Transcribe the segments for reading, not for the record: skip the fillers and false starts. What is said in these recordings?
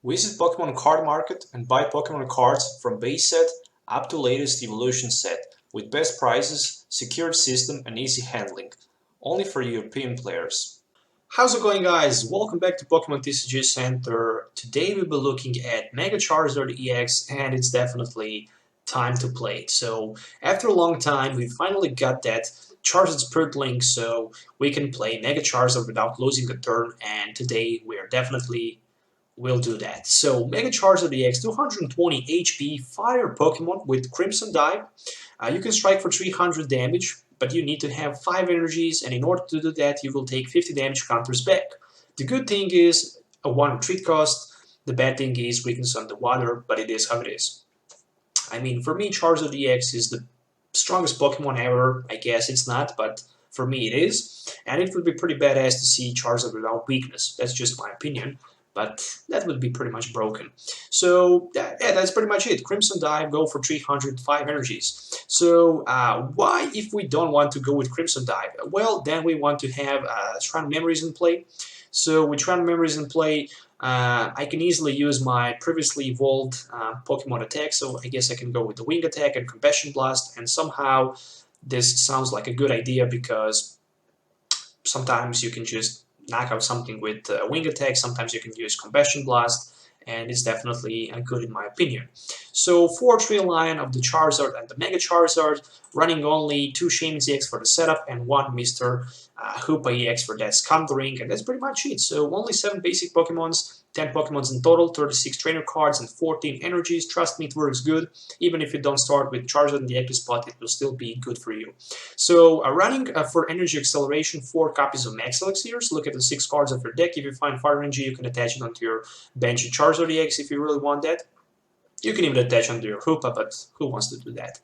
Visit Pokemon Card Market and buy Pokemon cards from base set up to latest evolution set with best prices, secured system and easy handling. Only for European players. How's it going, guys? Welcome back to Pokemon TCG Center. Today we'll be looking at Mega Charizard-EX and it's definitely time to play it. So after a long time we finally got that Charizard Spirit Link so we can play Mega Charizard without losing a turn, and today we are definitely will do that. So Mega Charizard-EX 220 HP fire Pokemon with Crimson Dive. You can strike for 300 damage, but you need to have 5 energies, and in order to do that you will take 50 damage counters back. The good thing is a 1 retreat cost, the bad thing is weakness on the water, but it is how it is. I mean, for me Charizard-EX is the strongest Pokemon ever. I guess it's not, but for me it is. And it would be pretty badass to see Charizard without weakness. That's just my opinion. But that would be pretty much broken. So yeah, that's pretty much it. Crimson Dive, go for 305 energies. So why, if we don't want to go with Crimson Dive? Well, then we want to have Shrine of Memories in play. So with Shrine of Memories in play, I can easily use my previously evolved Pokemon attack. So I guess I can go with the Wing Attack and Compassion Blast. And somehow this sounds like a good idea because sometimes you can just knock out something with Wing Attack, sometimes you can use Compassion Blast, and it's definitely good in my opinion. So 4 Tree Line of the Charizard and the Mega Charizard, running only 2 Shaymin-EX for the setup and 1 Mr. Hoopa-EX for that countering, and that's pretty much it. So only 7 basic Pokemons, 10 Pokemons in total, 36 trainer cards and 14 energies. Trust me, it works good. Even if you don't start with Charizard in the active spot, it will still be good for you. So running for energy acceleration, 4 copies of Max Elixirs. Look at the 6 cards of your deck. If you find Fire Energy, you can attach it onto your bench of Charizard-EX if you really want that. You can even attach onto your Hoopa, but who wants to do that?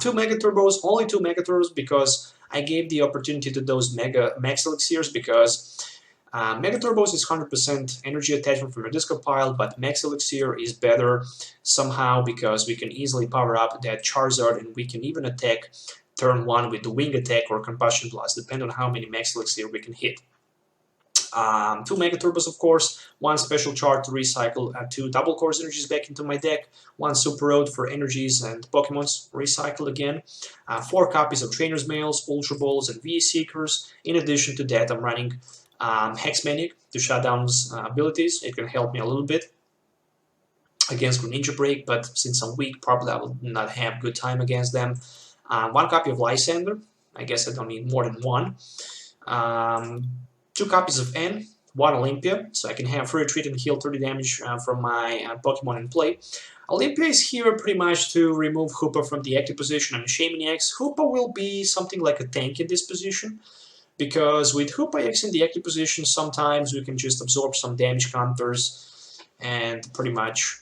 2 Mega Turbos, only 2 Mega Turbos because I gave the opportunity to those Max Elixirs because Mega Turbos is 100% energy attachment from your discard pile, but Max Elixir is better somehow because we can easily power up that Charizard and we can even attack turn 1 with the Wing Attack or Compassion Blast, depending on how many Max Elixir we can hit. 2 Mega Turbos, of course, 1 Special Charge to recycle 2 Double Course energies back into my deck, 1 Super Rod for energies and Pokemons recycle again, 4 copies of Trainers Mails, Ultra Balls, and VA Seekers. In addition to that, I'm running Hex Maniac to shut down abilities. It can help me a little bit against Greninja Break, but since I'm weak, probably I will not have good time against them. 1 copy of Lysandre. I guess I don't need more than 1. 2 copies of N, 1 Olympia, so I can have free retreat and heal 30 damage from my Pokemon in play. Olympia is here pretty much to remove Hoopa from the active position, and Shaymin-EX. Hoopa will be something like a tank in this position, because with Hoopa-EX in the active position, sometimes we can just absorb some damage counters and pretty much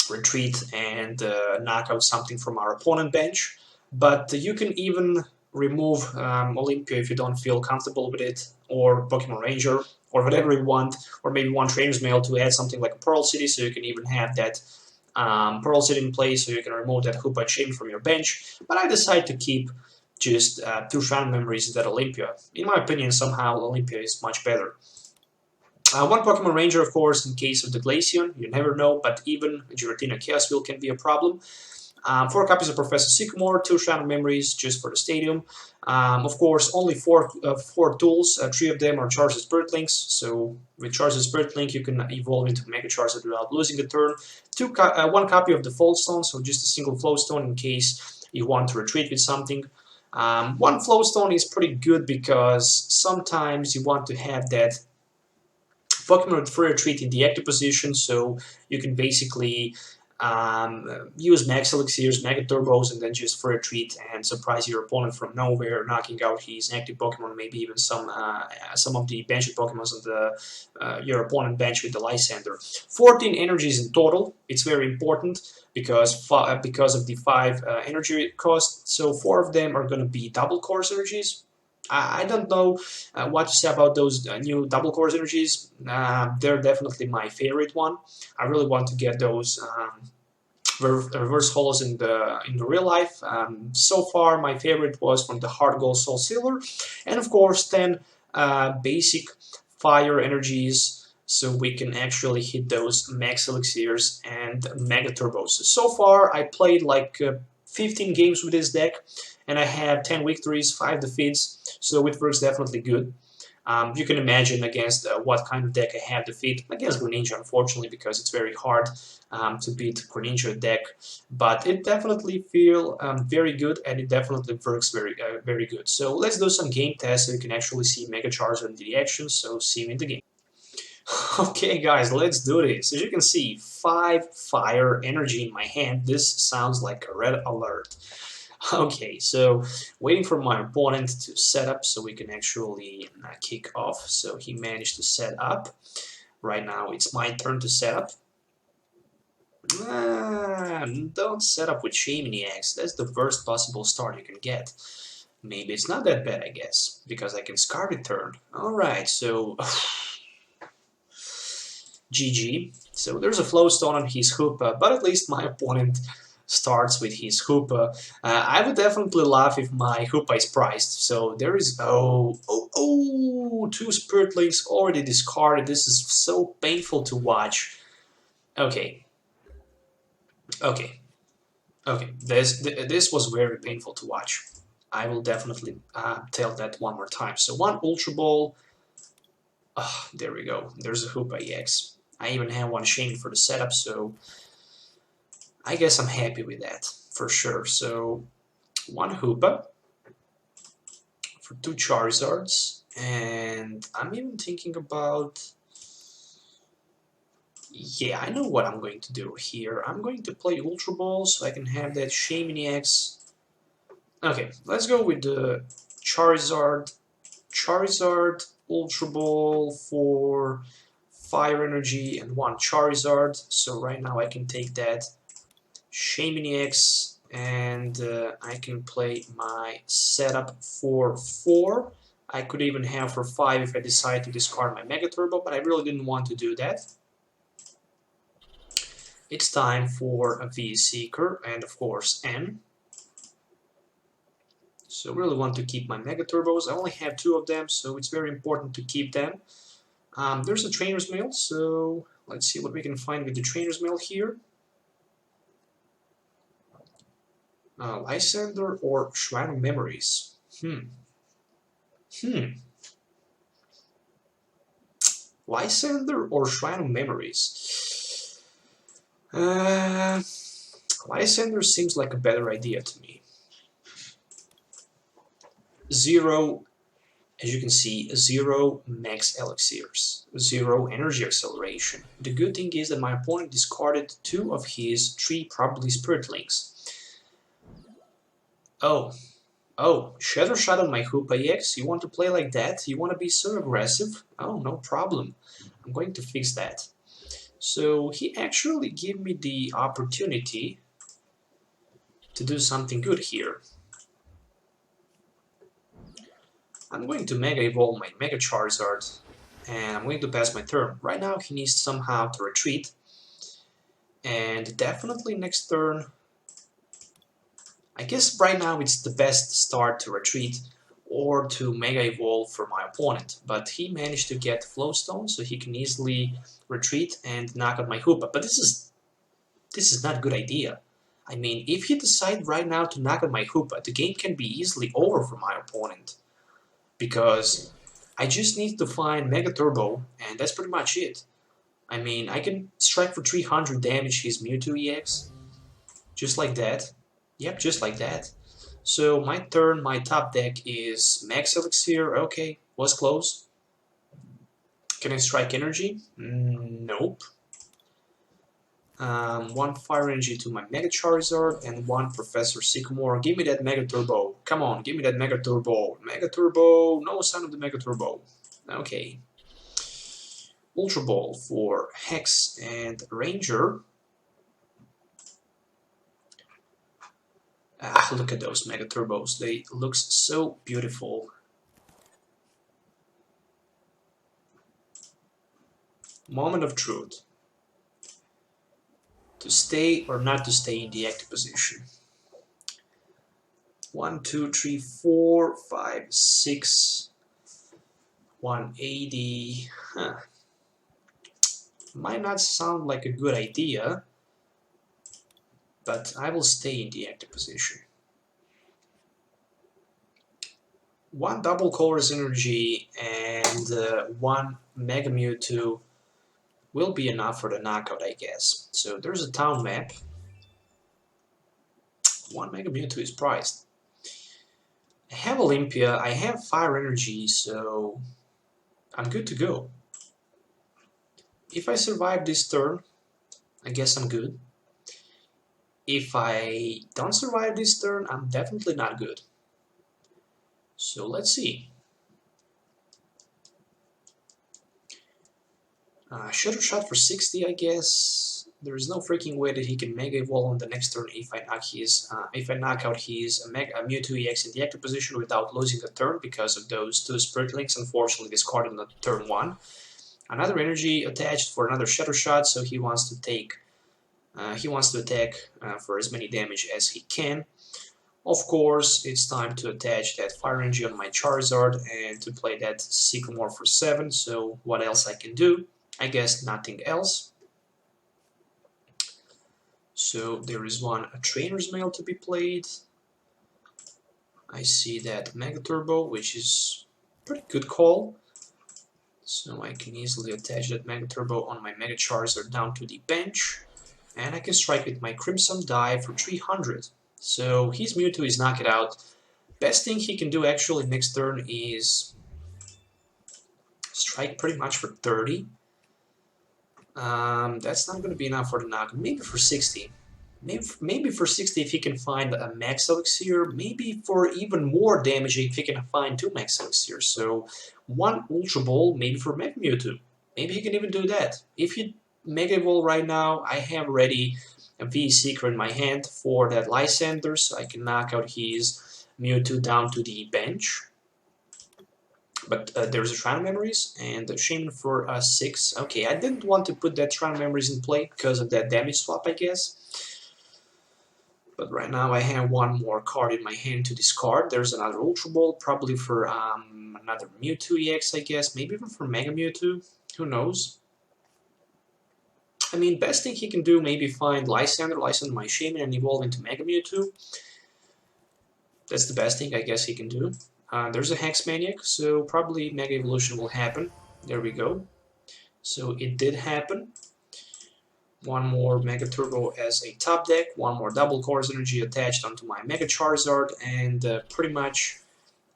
retreat and knock out something from our opponent bench. But you can even remove Olympia if you don't feel comfortable with it, or Pokemon Ranger, or whatever you want, or maybe 1 Trainers Mail to add something like a Pearl City, so you can even have that Pearl City in place, so you can remove that Hoopa Chain from your bench. But I decided to keep just 2 Shrine of Memories that Olympia. In my opinion, somehow Olympia is much better. 1 Pokemon Ranger, of course, in case of the Glaceon, you never know, but even Giratina Chaos Wheel can be a problem. 4 copies of Professor Sycamore, 2 Shrine of Memories just for the stadium. Of course, only 4 tools, 3 of them are Charizard Spirit Links, so with Charizard Spirit Link you can evolve into Mega Charizard without losing a turn. 1 copy of the Float Stone, so just a single Float Stone in case you want to retreat with something. 1 Float Stone is pretty good because sometimes you want to have that Pokemon with free retreat in the active position, so you can basically use Max Elixirs, Mega Turbos, and then just free retreat and surprise your opponent from nowhere, knocking out his active Pokemon, maybe even some of the benched Pokemons on the your opponent bench with the Lysandre. 14 energies in total. It's very important because of the 5 energy cost. So 4 of them are going to be double course energies. I don't know what to say about those new double course energies. They're definitely my favorite one. I really want to get those reverse holos in the real life. So far, my favorite was from the Heart Gold Soul Silver, and of course 10 basic fire energies so we can actually hit those Max Elixirs and Mega Turbos. So far, I played like 15 games with this deck, and I have 10 victories, 5 defeats, so it works definitely good. You can imagine against what kind of deck I have defeat against Greninja, unfortunately, because it's very hard to beat Greninja deck. But it definitely feels very good, and it definitely works very good. So let's do some game tests so you can actually see Mega Charizard in the action. So see you in the game. Okay, guys, let's do this. As you can see, 5 fire energy in my hand. This sounds like a red alert. Okay, so waiting for my opponent to set up so we can actually kick off. So he managed to set up. Right now it's my turn to set up. Don't set up with Shaymin-EX. That's the worst possible start you can get. Maybe it's not that bad, I guess, because I can Scar Return. Alright, so GG. So there's a Float Stone on his Hoopa, but at least my opponent starts with his Hoopa. I would definitely laugh if my Hoopa is priced. So there is, two Spiritlings already discarded. This is so painful to watch. Okay. This was very painful to watch. I will definitely tell that one more time. So one Ultra Ball. There we go. There's a Hoopa-EX. I even have one Shaymin for the setup, so I guess I'm happy with that, for sure. So, one Hoopa for 2 Charizards, and I'm even thinking about... Yeah, I know what I'm going to do here. I'm going to play Ultra Ball so I can have that Shaymin-EX. Okay, let's go with the Charizard, Ultra Ball for Fire Energy and 1 Charizard. So right now I can take that Shaymin-EX and I can play my setup for 4. I could even have for 5 if I decide to discard my Mega Turbo, but I really didn't want to do that. It's time for a V Seeker and of course N. So I really want to keep my Mega Turbos. I only have 2 of them, so it's very important to keep them. There's a Trainers Mail, so let's see what we can find with the Trainers Mail here. Lysandre or Shrine of Memories. Lysandre or Shrine of Memories? Lysandre seems like a better idea to me. 0, as you can see, 0 Max Elixirs, 0 Energy Acceleration. The good thing is that my opponent discarded 2 of his 3 probably Spiritlings. Oh, Shadow Shot on my Hoopa-EX? You want to play like that? You want to be so aggressive? Oh, no problem. I'm going to fix that. So he actually gave me the opportunity to do something good here. I'm going to Mega Evolve my Mega Charizard, and I'm going to pass my turn. Right now he needs somehow to retreat, and definitely next turn, I guess right now it's the best start to retreat or to Mega Evolve for my opponent, but he managed to get Float Stone, so he can easily retreat and knock out my Hoopa. But this is not a good idea. I mean, if he decides right now to knock out my Hoopa, the game can be easily over for my opponent. Because I just need to find Mega Turbo, and that's pretty much it. I mean, I can strike for 300 damage his Mewtwo-EX. Just like that. Yep, just like that. So my turn, my top deck is Max Elixir. Okay, was close. Can I strike energy? Nope. 1 Fire Energy to my Mega Charizard and 1 Professor Sycamore. Give me that Mega Turbo. Come on, give me that Mega Turbo. Mega Turbo. No sign of the Mega Turbo. Okay. Ultra Ball for Hex and Ranger. Look at those Mega Turbos. They look so beautiful. Moment of truth. To stay or not to stay in the active position. 1, 2, 3, 4, 5, 6, 180. Might not sound like a good idea, but I will stay in the active position. One double Color's Energy and one Mega Mewtwo will be enough for the knockout, I guess. So there's a town map. One Mega Mewtwo is prized. I have Olympia, I have Fire Energy, so I'm good to go. If I survive this turn, I guess I'm good. If I don't survive this turn, I'm definitely not good. So let's see. Shutter Shot for 60, I guess. There is no freaking way that he can Mega Evolve on the next turn if I knock out his Mewtwo EX in the active position without losing a turn because of those two Spirit Links, unfortunately discarded on turn 1. Another energy attached for another Shatter Shot, so he wants to take. He wants to attack for as many damage as he can. Of course, it's time to attach that Fire Energy on my Charizard and to play that Sycamore for 7. So what else I can do? I guess nothing else. So there is a Trainer's Mail to be played. I see that Mega Turbo, which is a pretty good call. So I can easily attach that Mega Turbo on my Mega Charizard down to the bench. And I can strike with my Crimson Die for 300. So his Mewtwo is knocked out. Best thing he can do actually next turn is strike pretty much for 30. That's not going to be enough for the knock. Maybe for 60. Maybe for 60 if he can find a Max Elixir. Maybe for even more damage if he can find 2 Max Elixirs. So one Ultra Ball, maybe for Mega Mewtwo. Maybe he can even do that. If he Mega Evolve right now, I have ready a V-Seeker in my hand for that Lysandre, so I can knock out his Mewtwo down to the bench. But there's a Shrine of Memories and a Shaymin for 6. Okay, I didn't want to put that Shrine of Memories in play because of that damage swap, I guess. But right now I have one more card in my hand to discard. There's another Ultra Ball, probably for another Mewtwo EX, I guess. Maybe even for Mega Mewtwo. Who knows? I mean, best thing he can do, maybe find Lysandre my Shaymin, and evolve into Mega Mewtwo. That's the best thing I guess he can do. There's a Hex Maniac, so probably Mega Evolution will happen. There we go. So it did happen. One more Mega Turbo as a top deck, one more Double Core's Energy attached onto my Mega Charizard, and pretty much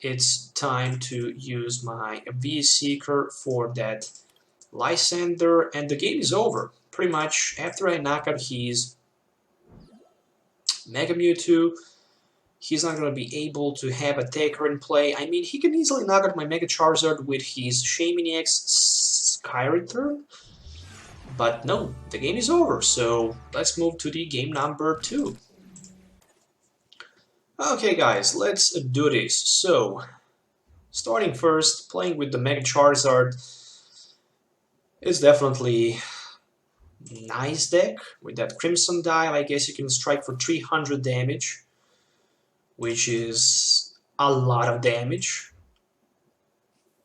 it's time to use my V-Seeker for that Lysandre, and the game is over. Pretty much after I knock out his Mega Mewtwo, he's not going to be able to have a Taker in play. I mean, he can easily knock out my Mega Charizard with his Shaymin-EX Sky Return. But no, the game is over, so let's move to the game number 2. Okay guys, let's do this. So, starting first, playing with the Mega Charizard is definitely nice deck. With that Crimson Die, I guess you can strike for 300 damage, which is a lot of damage.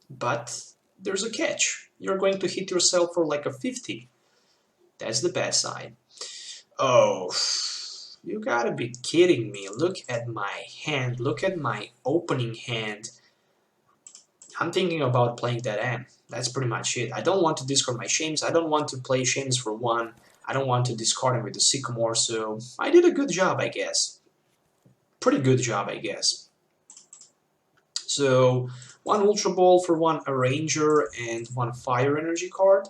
But there's a catch. You're going to hit yourself for like a 50. That's the bad side. Oh, you gotta be kidding me. Look at my hand. Look at my opening hand. I'm thinking about playing that M. That's pretty much it. I don't want to discard my Shames. I don't want to play Shames for 1. I don't want to discard him with the Sycamore, so I did a good job, I guess. Pretty good job, I guess. So, one Ultra Ball for one Ranger and one Fire Energy card.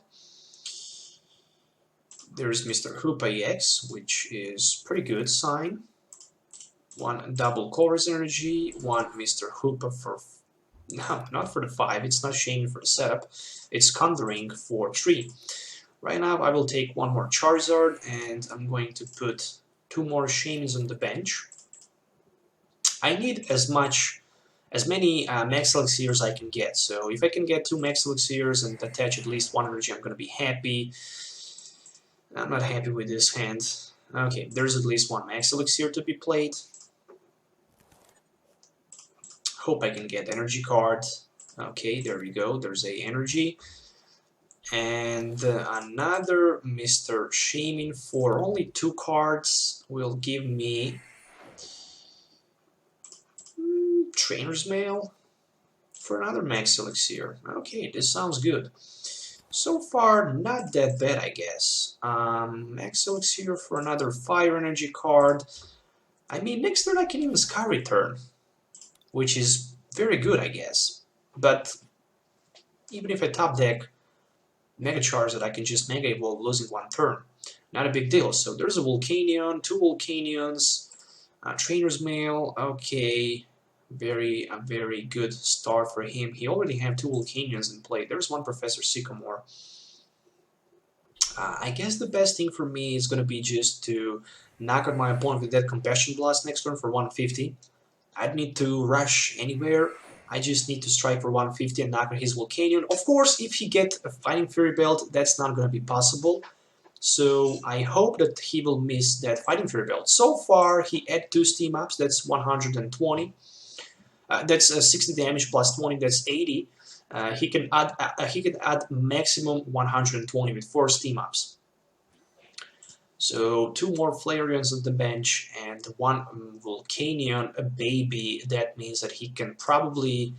There's Mr. Hoopa-EX, which is pretty good sign. One Double Color's Energy, one Mr. Hoopa for... No, not for the 5, it's not Shaymin for the setup. It's Conjuring for 3. Right now I will take one more Charizard, and I'm going to put 2 more Shaymins on the bench. I need as many Max Elixirs I can get, so if I can get 2 Max Elixirs and attach at least 1 energy, I'm going to be happy. I'm not happy with this hand. Okay, there's at least 1 Max Elixir to be played. Hope I can get energy card. Okay, there we go, there's a energy. And another Mr. Shaymin for only 2 cards will give me Trainers Mail for another Max Elixir. Okay, this sounds good. So far, not that bad, I guess. Max Elixir for another Fire Energy card. I mean, next turn I can even Sky Return, which is very good, I guess. But even if I top deck Mega Charizard, I can just Mega Evolve losing 1 turn. Not a big deal. So there's a Volcanion, 2 Volcanions, Trainer's Mail, okay. A very good start for him. He already have 2 Volcanions in play. There's 1 Professor Sycamore. I guess the best thing for me is going to be just to knock out my opponent with that Compassion Blast next turn for 150. I don't need to rush anywhere. I just need to strike for 150 and knock out his Volcanion. Of course, if he get a Fighting Fury Belt, that's not going to be possible. So I hope that he will miss that Fighting Fury Belt. So far, he had 2 Steam Ups, that's 120. That's 60 damage plus 20, that's 80. He can add maximum 120 with 4 Steam Ups. So 2 more Flareons on the bench and 1 Volcanion, a baby. That means that he can probably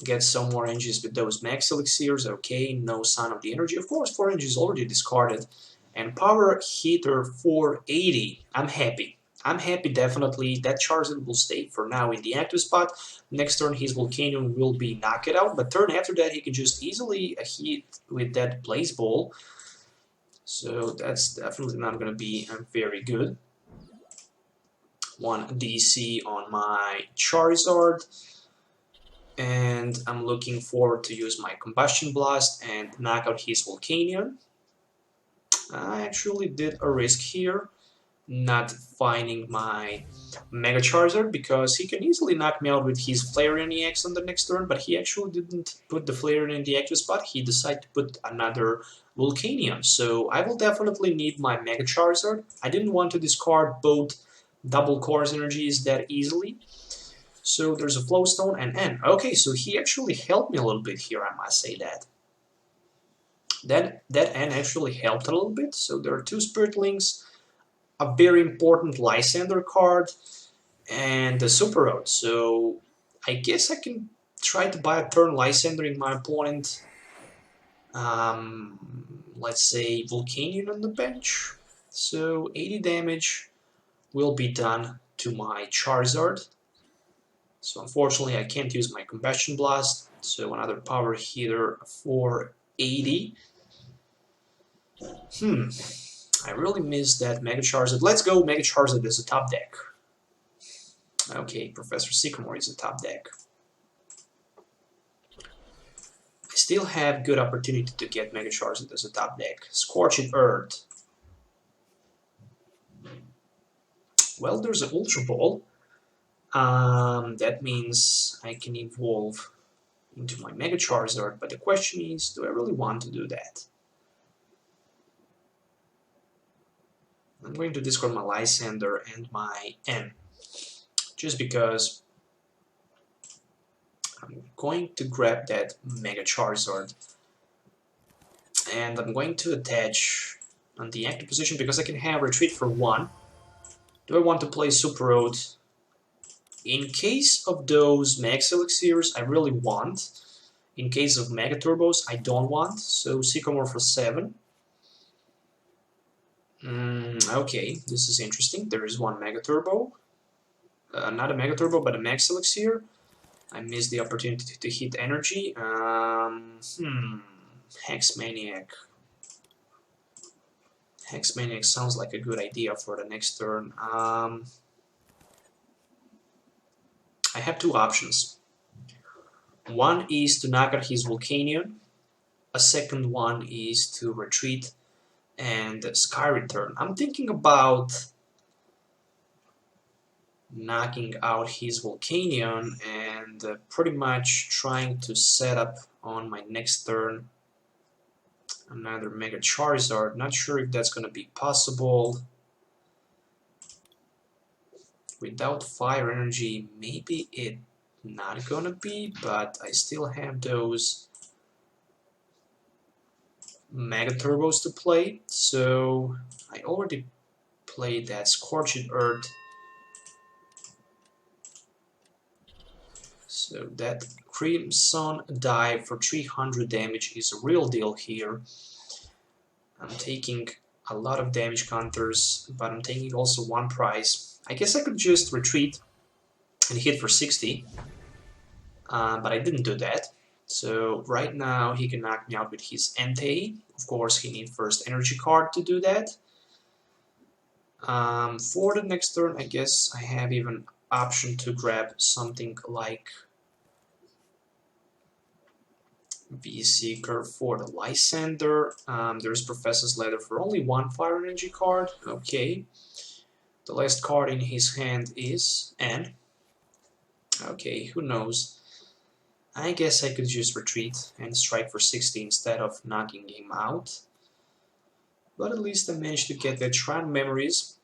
get some more energies with those Max Elixirs. Okay, no sign of the energy. Of course, 4 energies already discarded. And Power Heater 480. I'm happy. I'm happy, definitely. That Charizard will stay for now in the active spot. Next turn, his Volcanion will be knocked out, but turn after that, he can just easily hit with that Blaze Ball. So that's definitely not going to be very good. 1 DC on my Charizard. And I'm looking forward to use my Combustion Blast and knock out his Volcanion. I actually did a risk here, not finding my Mega Charizard, because he can easily knock me out with his Flareon EX on the next turn, but he actually didn't put the Flareon in the active spot. He decided to put another Volcanion, so I will definitely need my Mega Charizard. I didn't want to discard both double Core's energies that easily, so there's a Float Stone and N. Okay, so he actually helped me a little bit here, I must say that. That N actually helped a little bit, so there are 2 Spiritlings, a very important Lysandre card, and the Super Rod. So I guess I can try to buy a turn Lysandre in my opponent. Let's say Volcanion on the bench. So 80 damage will be done to my Charizard. So unfortunately I can't use my Combustion Blast. So another Power Heater for 80. I really miss that Mega Charizard. Let's go Mega Charizard as a top deck. Okay, Professor Sycamore is a top deck. I still have good opportunity to get Mega Charizard as a top deck. Scorched Earth. Well, there's an Ultra Ball. That means I can evolve into my Mega Charizard, but the question is, do I really want to do that? I'm going to discard my Lysandre and my N, just because I'm going to grab that Mega Charizard, and I'm going to attach on the active position because I can have retreat for 1. Do I want to play Super Rod? In case of those Max Elixirs, I really want. In case of Mega Turbos, I don't want. So Sycamore for 7. Okay, this is interesting. There is 1 Mega Turbo. Not a Mega Turbo, but a Max Elixir. I missed the opportunity to hit energy. Hex Maniac. Hex Maniac sounds like a good idea for the next turn. I have 2 options. One is to knock out his Volcanion. A second one is to retreat and Sky Return. I'm thinking about knocking out his Volcanion and pretty much trying to set up on my next turn another Mega Charizard. Not sure if that's going to be possible. Without Fire Energy, maybe it not gonna be, but I still have those Mega Turbos to play, so I already played that Scorched Earth. So that Crimson Dive for 300 damage is a real deal here. I'm taking a lot of damage counters, but I'm taking also one prize. I guess I could just retreat and hit for 60, but I didn't do that. So right now he can knock me out with his Entei. Of course he needs first energy card to do that. For the next turn I guess I have even option to grab something like V-Seeker for the Lysandre. There's Professor's Letter for only one Fire Energy card. Okay. The last card in his hand is N. Okay, who knows. I guess I could just retreat and strike for 60 instead of knocking him out. But at least I managed to get that Shrine of Memories.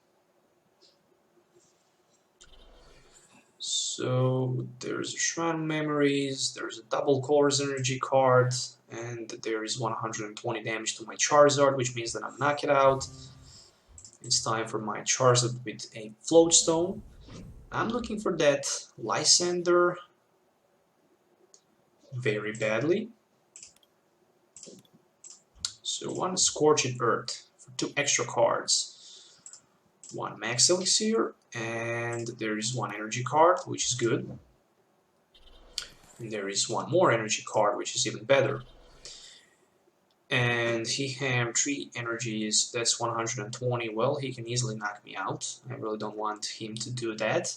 So there's a Shrine of Memories, there's a double Color's Energy card, and there is 120 damage to my Charizard, which means that I'm knocked out. It's time for my Charizard with a Float Stone. I'm looking for that Lysandre very badly. So one Scorched Earth for 2 extra cards. One Max Elixir, and there is one energy card, which is good. And there is one more energy card, which is even better. And he has 3 energies, that's 120. Well, he can easily knock me out. I really don't want him to do that.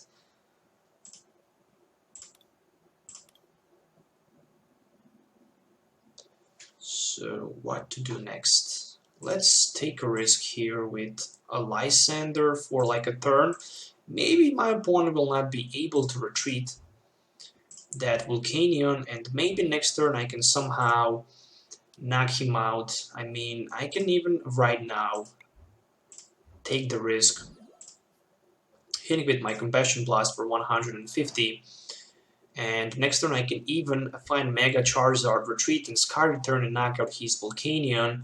So what to do next? Let's take a risk here with a Lysandre for like a turn. Maybe my opponent will not be able to retreat that Volcanion, and maybe next turn I can somehow knock him out. I mean, I can even right now take the risk, hitting with my Compassion Blast for 150, and next turn I can even find Mega Charizard, retreat and Sky Return and knock out his Volcanion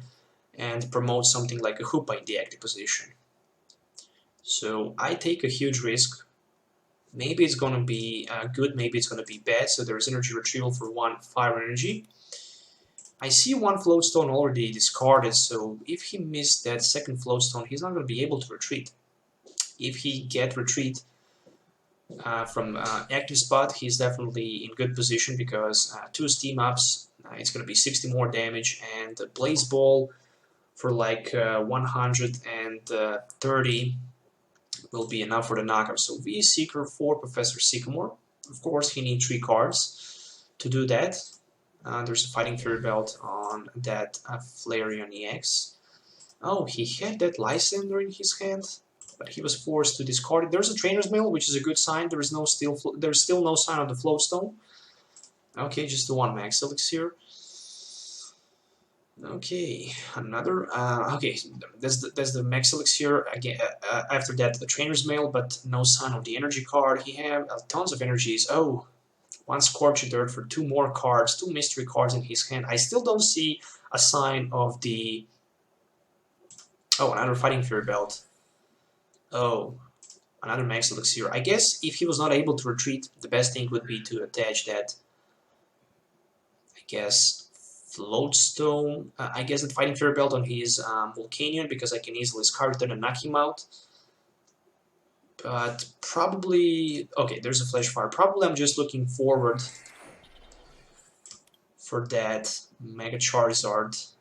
and promote something like a Hoopa in the active position. So I take a huge risk. Maybe it's gonna be good, maybe it's gonna be bad. So there's energy retrieval for 1 fire energy. I see 1 Float Stone already discarded, so if he missed that second Float Stone, he's not gonna be able to retreat. If he get retreat from active spot, he's definitely in good position because 2 steam ups, it's gonna be 60 more damage, and Blaze Ball for like 130 will be enough for the knockout. So V-Seeker for Professor Sycamore. Of course, he needs 3 cards to do that. There's a Fighting Fury Belt on that Flareon EX. Oh, he had that Lysandre in his hand, but he was forced to discard it. There's a Trainer's Mail, which is a good sign. There's still no sign of the Float Stone. Okay, just the 1 Max Elixir. Okay, another. Okay, that's the Max Elixir again. After that, the Trainer's Mail, but no sign of the energy card. He have tons of energies. Oh, 1 Scorched Earth for 2 more cards, 2 mystery cards in his hand. I still don't see a sign of the. Oh, another Fighting Fury Belt. Oh, another Max Elixir. I guess if he was not able to retreat, the best thing would be to attach that. I guess. Float Stone. I guess the Fighting Fury Belt on his Volcanion, because I can easily Sky Return and knock him out. But probably... Okay, there's a Flash Fire. Probably I'm just looking forward for that Mega Charizard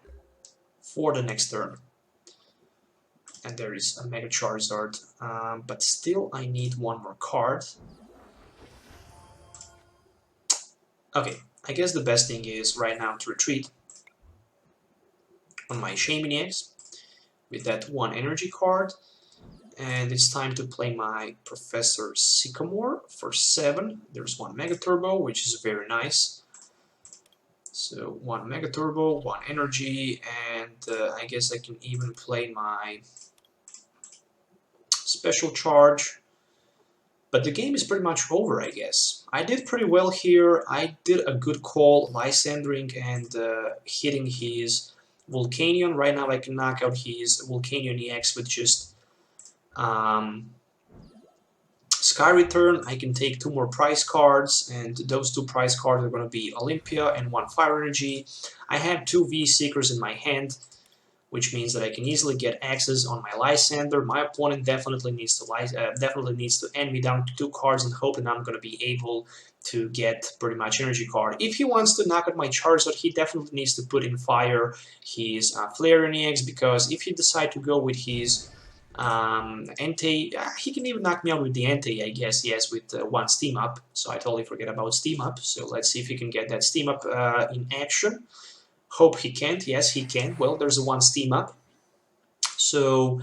for the next turn. And there is a Mega Charizard. But still I need 1 more card. Okay. I guess the best thing is right now to retreat on my Shaymin-EX with that 1 energy card, and it's time to play my Professor Sycamore for 7. There's 1 Mega Turbo, which is very nice. So 1 Mega Turbo, 1 energy, and I guess I can even play my Special Charge. But the game is pretty much over, I guess. I did pretty well here. I did a good call, Lysandring and hitting his Volcanion. Right now I can knock out his Volcanion EX with just Sky Return. I can take 2 more prize cards, and those 2 prize cards are going to be Olympia and 1 Fire Energy. I have 2 V-Seekers in my hand, which means that I can easily get access on my Lysandre. My opponent definitely needs to end me down to 2 cards and hope that I'm going to be able to get pretty much energy card. If he wants to knock out my Charizard, he definitely needs to put in fire his Flareon EX, because if he decides to go with his Entei, he can even knock me out with the Entei, I guess, yes, with 1 Steam Up. So I totally forget about Steam Up. So let's see if he can get that Steam Up in action. Hope he can't. Yes, he can. Well, there's a 1 Steam Up. So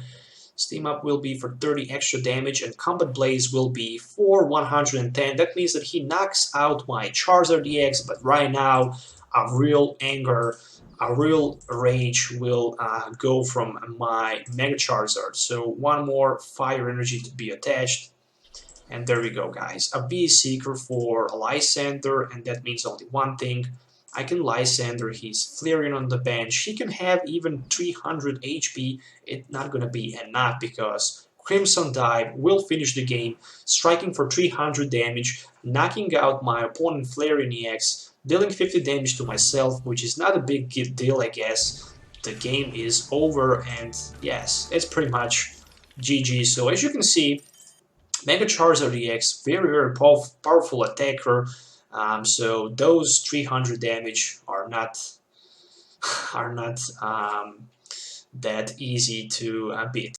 Steam Up will be for 30 extra damage, and Combat Blaze will be for 110. That means that he knocks out my Charizard EX, but right now a real anger, a real rage will go from my Mega Charizard. So 1 more Fire Energy to be attached. And there we go, guys. A V-Seeker for a Lysandre, and that means only one thing. I can Lysandre his Flareon on the bench. He can have even 300 HP. It's not going to be enough, because Crimson Dive will finish the game, striking for 300 damage, knocking out my opponent Flareon EX, dealing 50 damage to myself, which is not a big deal, I guess. The game is over, and yes, it's pretty much GG. So as you can see, Mega Charizard EX, very powerful attacker. So those 300 damage are not that easy to beat.